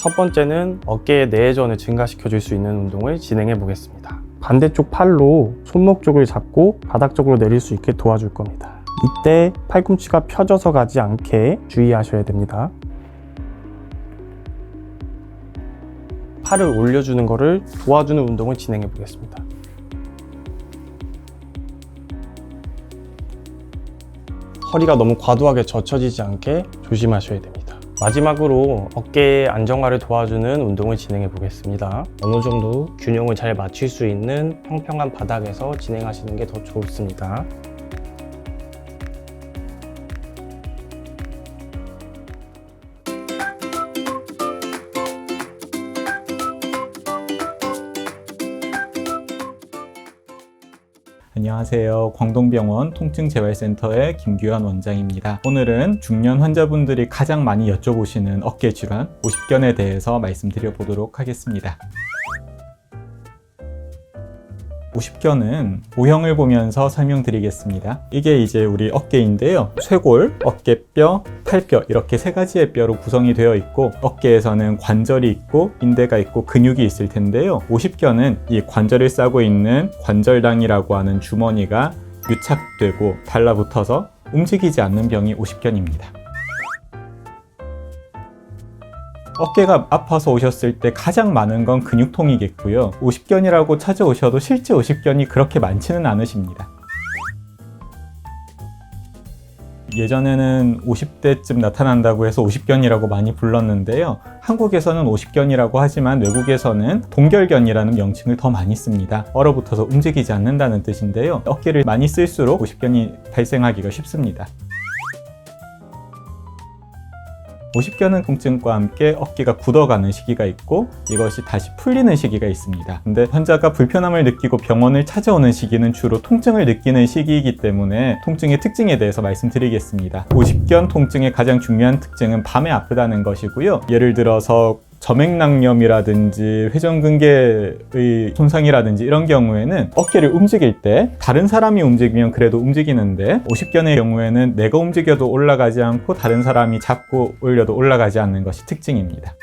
첫 번째는 어깨의 내외전을 증가시켜 줄 수 있는 운동을 진행해 보겠습니다. 반대쪽 팔로 손목 쪽을 잡고 바닥 쪽으로 내릴 수 있게 도와줄 겁니다. 이때 팔꿈치가 펴져서 가지 않게 주의하셔야 됩니다. 팔을 올려주는 것을 도와주는 운동을 진행해 보겠습니다. 허리가 너무 과도하게 젖혀지지 않게 조심하셔야 됩니다. 마지막으로 어깨의 안정화를 도와주는 운동을 진행해 보겠습니다. 어느 정도 균형을 잘 맞출 수 있는 평평한 바닥에서 진행하시는 게 더 좋습니다. 안녕하세요. 광동병원 통증재활센터의 김규환 원장입니다. 오늘은 중년 환자분들이 가장 많이 여쭤보시는 어깨 질환, 오십견에 대해서 말씀드려 보도록 하겠습니다. 오십견은 모형을 보면서 설명드리겠습니다. 이게 이제 우리 어깨인데요. 쇄골, 어깨뼈, 팔뼈 이렇게 세 가지의 뼈로 구성이 되어 있고 어깨에서는 관절이 있고 인대가 있고 근육이 있을 텐데요. 오십견은 이 관절을 싸고 있는 관절당이라고 하는 주머니가 유착되고 달라붙어서 움직이지 않는 병이 오십견입니다. 어깨가 아파서 오셨을 때 가장 많은 건 근육통이겠고요. 오십견이라고 찾아오셔도 실제 오십견이 그렇게 많지는 않으십니다. 예전에는 50대쯤 나타난다고 해서 오십견이라고 많이 불렀는데요. 한국에서는 오십견이라고 하지만 외국에서는 동결견이라는 명칭을 더 많이 씁니다. 얼어붙어서 움직이지 않는다는 뜻인데요. 어깨를 많이 쓸수록 오십견이 발생하기가 쉽습니다. 오십견은 통증과 함께 어깨가 굳어가는 시기가 있고 이것이 다시 풀리는 시기가 있습니다. 근데 환자가 불편함을 느끼고 병원을 찾아오는 시기는 주로 통증을 느끼는 시기이기 때문에 통증의 특징에 대해서 말씀드리겠습니다. 오십견 통증의 가장 중요한 특징은 밤에 아프다는 것이고요. 예를 들어서 점액낭염이라든지 회전근개의 손상이라든지 이런 경우에는 어깨를 움직일 때 다른 사람이 움직이면 그래도 움직이는데 오십견의 경우에는 내가 움직여도 올라가지 않고 다른 사람이 잡고 올려도 올라가지 않는 것이 특징입니다.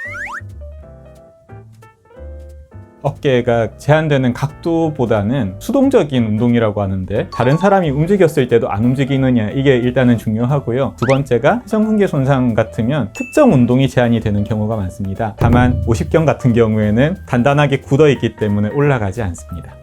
어깨가 제한되는 각도보다는 수동적인 운동이라고 하는데 다른 사람이 움직였을 때도 안 움직이느냐 이게 일단은 중요하고요. 두 번째가 회전근개 손상 같으면 특정 운동이 제한이 되는 경우가 많습니다. 다만 오십견 같은 경우에는 단단하게 굳어 있기 때문에 올라가지 않습니다.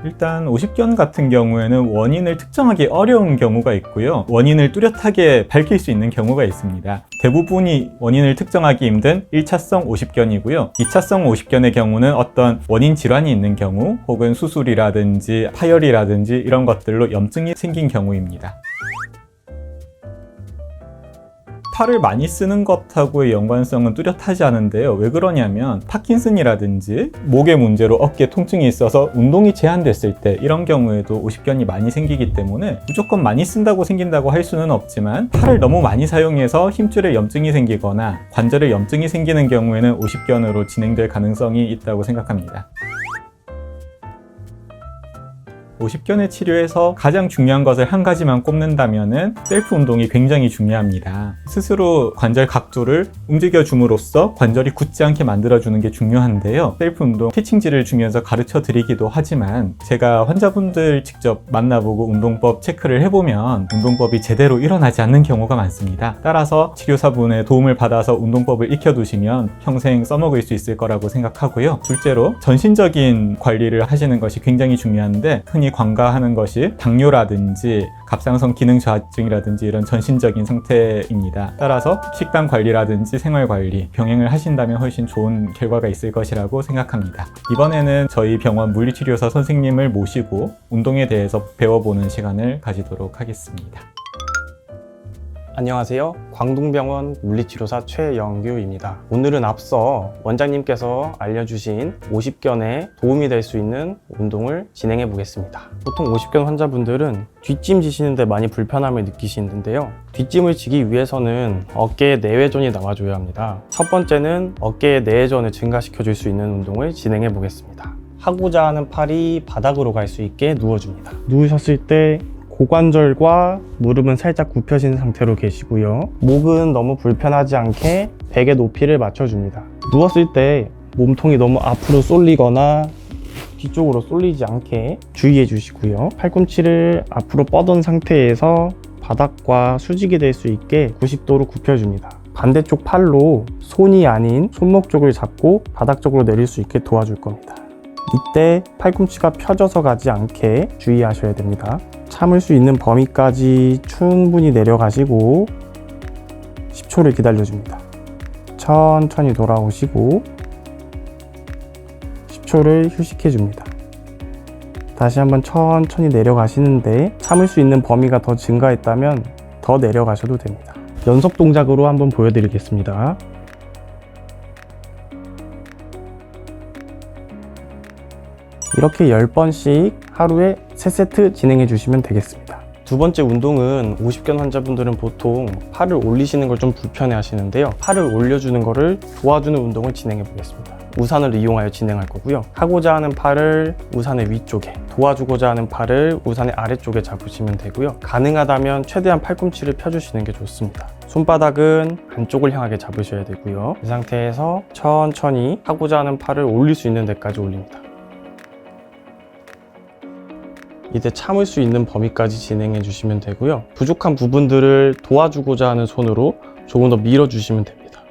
일단 오십견 같은 경우에는 원인을 특정하기 어려운 경우가 있고요. 원인을 뚜렷하게 밝힐 수 있는 경우가 있습니다. 대부분이 원인을 특정하기 힘든 1차성 오십견이고요. 2차성 오십견의 경우는 어떤 원인 질환이 있는 경우 혹은 수술이라든지 파열이라든지 이런 것들로 염증이 생긴 경우입니다. 팔을 많이 쓰는 것하고의 연관성은 뚜렷하지 않은데요. 왜 그러냐면 파킨슨이라든지 목의 문제로 어깨 통증이 있어서 운동이 제한됐을 때 이런 경우에도 오십견이 많이 생기기 때문에 무조건 많이 쓴다고 생긴다고 할 수는 없지만 팔을 너무 많이 사용해서 힘줄에 염증이 생기거나 관절에 염증이 생기는 경우에는 오십견으로 진행될 가능성이 있다고 생각합니다. 오십견의 치료에서 가장 중요한 것을 한 가지만 꼽는다면은 셀프 운동이 굉장히 중요합니다. 스스로 관절 각도를 움직여줌으로써 관절이 굳지 않게 만들어주는 게 중요한데요. 셀프 운동 티칭지를 주면서 가르쳐 드리기도 하지만 제가 환자분들 직접 만나보고 운동법 체크를 해보면 운동법이 제대로 일어나지 않는 경우가 많습니다. 따라서 치료사분의 도움을 받아서 운동법을 익혀두시면 평생 써먹을 수 있을 거라고 생각하고요. 둘째로 전신적인 관리를 하시는 것이 굉장히 중요한데 흔히 관가하는 것이 당뇨라든지 갑상선 기능 저하증이라든지 이런 전신적인 상태입니다. 따라서 식단 관리라든지 생활 관리, 병행을 하신다면 훨씬 좋은 결과가 있을 것이라고 생각합니다. 이번에는 저희 병원 물리치료사 선생님을 모시고 운동에 대해서 배워보는 시간을 가지도록 하겠습니다. 안녕하세요. 광동병원 물리치료사 최영규입니다. 오늘은 앞서 원장님께서 알려주신 오십견에 도움이 될 수 있는 운동을 진행해 보겠습니다. 보통 오십견 환자분들은 뒷짐 지시는데 많이 불편함을 느끼시는데요. 뒷짐을 지기 위해서는 어깨의 내외전이 나와줘야 합니다. 첫 번째는 어깨의 내외전을 증가시켜 줄 수 있는 운동을 진행해 보겠습니다. 하고자 하는 팔이 바닥으로 갈 수 있게 누워줍니다. 누우셨을 때 고관절과 무릎은 살짝 굽혀진 상태로 계시고요. 목은 너무 불편하지 않게 베개 높이를 맞춰줍니다. 누웠을 때 몸통이 너무 앞으로 쏠리거나 뒤쪽으로 쏠리지 않게 주의해 주시고요. 팔꿈치를 앞으로 뻗은 상태에서 바닥과 수직이 될 수 있게 90도로 굽혀줍니다. 반대쪽 팔로 손이 아닌 손목 쪽을 잡고 바닥 쪽으로 내릴 수 있게 도와줄 겁니다. 이때 팔꿈치가 펴져서 가지 않게 주의하셔야 됩니다. 참을 수 있는 범위까지 충분히 내려가시고 10초를 기다려줍니다. 천천히 돌아오시고 10초를 휴식해줍니다. 다시 한번 천천히 내려가시는데 참을 수 있는 범위가 더 증가했다면 더 내려가셔도 됩니다. 연속 동작으로 한번 보여드리겠습니다. 이렇게 10번씩 하루에 3세트 진행해 주시면 되겠습니다. 두 번째 운동은 50견 환자분들은 보통 팔을 올리시는 걸 좀 불편해 하시는데요. 팔을 올려주는 거를 도와주는 운동을 진행해 보겠습니다. 우산을 이용하여 진행할 거고요. 하고자 하는 팔을 우산의 위쪽에, 도와주고자 하는 팔을 우산의 아래쪽에 잡으시면 되고요. 가능하다면 최대한 팔꿈치를 펴주시는 게 좋습니다. 손바닥은 안쪽을 향하게 잡으셔야 되고요. 이 상태에서 천천히 하고자 하는 팔을 올릴 수 있는 데까지 올립니다. 이때 참을 수 있는 범위까지 진행해 주시면 되고요. 부족한 부분들을 도와주고자 하는 손으로 조금 더 밀어주시면 됩니다.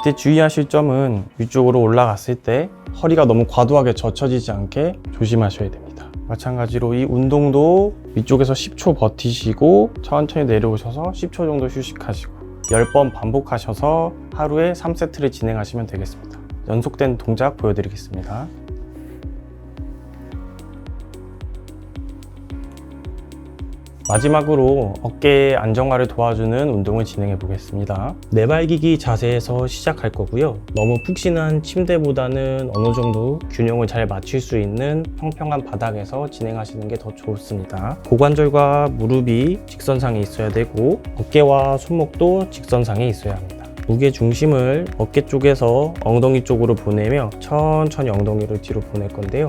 이때 주의하실 점은 위쪽으로 올라갔을 때 허리가 너무 과도하게 젖혀지지 않게 조심하셔야 됩니다. 마찬가지로 이 운동도 위쪽에서 10초 버티시고 천천히 내려오셔서 10초 정도 휴식하시고 10번 반복하셔서 하루에 3세트를 진행하시면 되겠습니다. 연속된 동작 보여드리겠습니다. 마지막으로 어깨 안정화를 도와주는 운동을 진행해 보겠습니다. 내발기기 자세에서 시작할 거고요. 너무 푹신한 침대보다는 어느 정도 균형을 잘 맞출 수 있는 평평한 바닥에서 진행하시는 게 더 좋습니다. 고관절과 무릎이 직선상에 있어야 되고 어깨와 손목도 직선상에 있어야 합니다. 무게 중심을 어깨 쪽에서 엉덩이 쪽으로 보내며 천천히 엉덩이를 뒤로 보낼 건데요.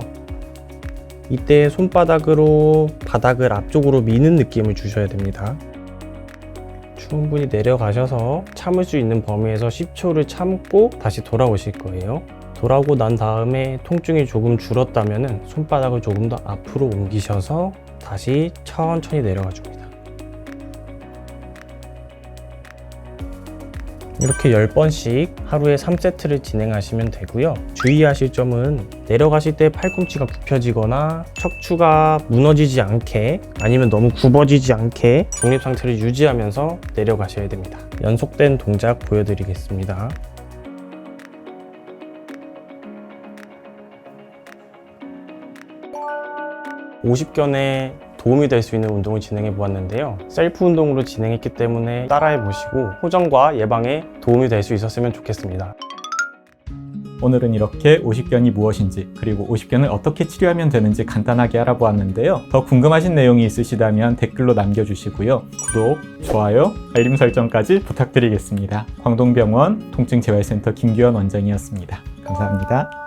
이때 손바닥으로 바닥을 앞쪽으로 미는 느낌을 주셔야 됩니다. 충분히 내려가셔서 참을 수 있는 범위에서 10초를 참고 다시 돌아오실 거예요. 돌아오고 난 다음에 통증이 조금 줄었다면 손바닥을 조금 더 앞으로 옮기셔서 다시 천천히 내려가 줍니다. 이렇게 10번씩 하루에 3세트를 진행하시면 되고요. 주의하실 점은 내려가실 때 팔꿈치가 굽혀지거나 척추가 무너지지 않게 아니면 너무 굽어지지 않게 중립 상태를 유지하면서 내려가셔야 됩니다. 연속된 동작 보여드리겠습니다. (50견에) 도움이 될 수 있는 운동을 진행해 보았는데요. 셀프 운동으로 진행했기 때문에 따라해 보시고 호전과 예방에 도움이 될 수 있었으면 좋겠습니다. 오늘은 이렇게 50견이 무엇인지 그리고 50견을 어떻게 치료하면 되는지 간단하게 알아보았는데요. 더 궁금하신 내용이 있으시다면 댓글로 남겨주시고요. 구독, 좋아요, 알림 설정까지 부탁드리겠습니다. 광동병원 통증재활센터 김규현 원장이었습니다. 감사합니다.